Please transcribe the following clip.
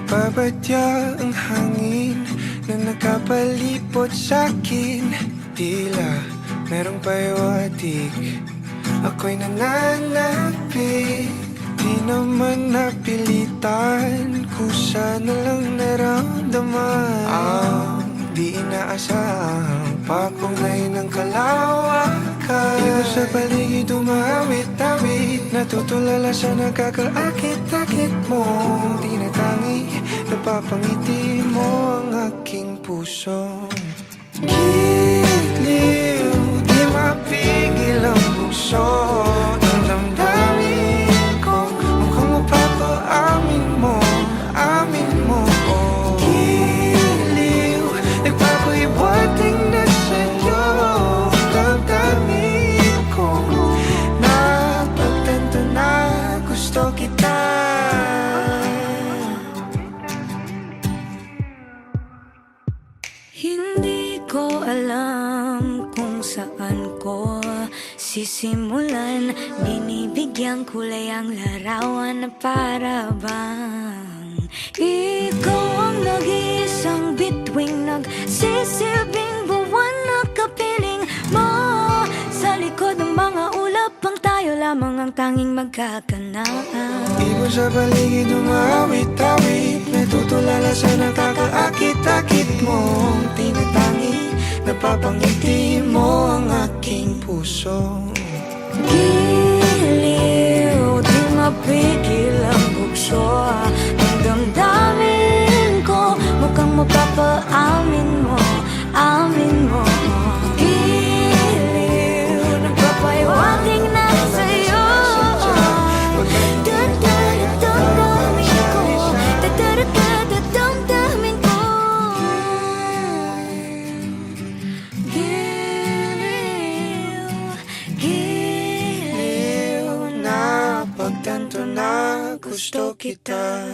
Nagbabadya ang hangin na nakapalipot sa'kin. Tila merong pahiwatig, ako'y nananapit. Di naman napilitan, kusa na lang naramdaman ang di inaasahang papunay ng kalawakan. Di ko sa paligid umawit-awit, natutulala sa nakakaakit-akit mo. Tinatangi, napapangiti mo ang aking puso. Giliw, di mapigil ang puso. Ang damdamin ko, mukhang mapapaamin mo, amin mo. Giliw, nagpapahiwating na sa'yo. Ang damdamin ko, napagtanto na gusto kita. Hindi ko alam kung saan ko sisimulan. Binibigyang kulay ang larawan na para bang ikaw ang nag-iisang bituing, nagsisilbing buwan na kapiling mo. Sa likod ng mga ulap, ang tayo lamang ang tanging magkakanaan. Ibon sa paligid umawit-awit, natutulala sa nakakaakit-akit mo. Tinatangi, napapangiti mo ang aking puso. Giliw, di mapigil ang bugso. Ang damdamin ko, mukhang mapapaamin mo, amin mo. Giliw, nagpapahiwating na sa'yo. Dadamdamin ko, dadamdamin ko. Giliw, Napagtanto na gusto kita.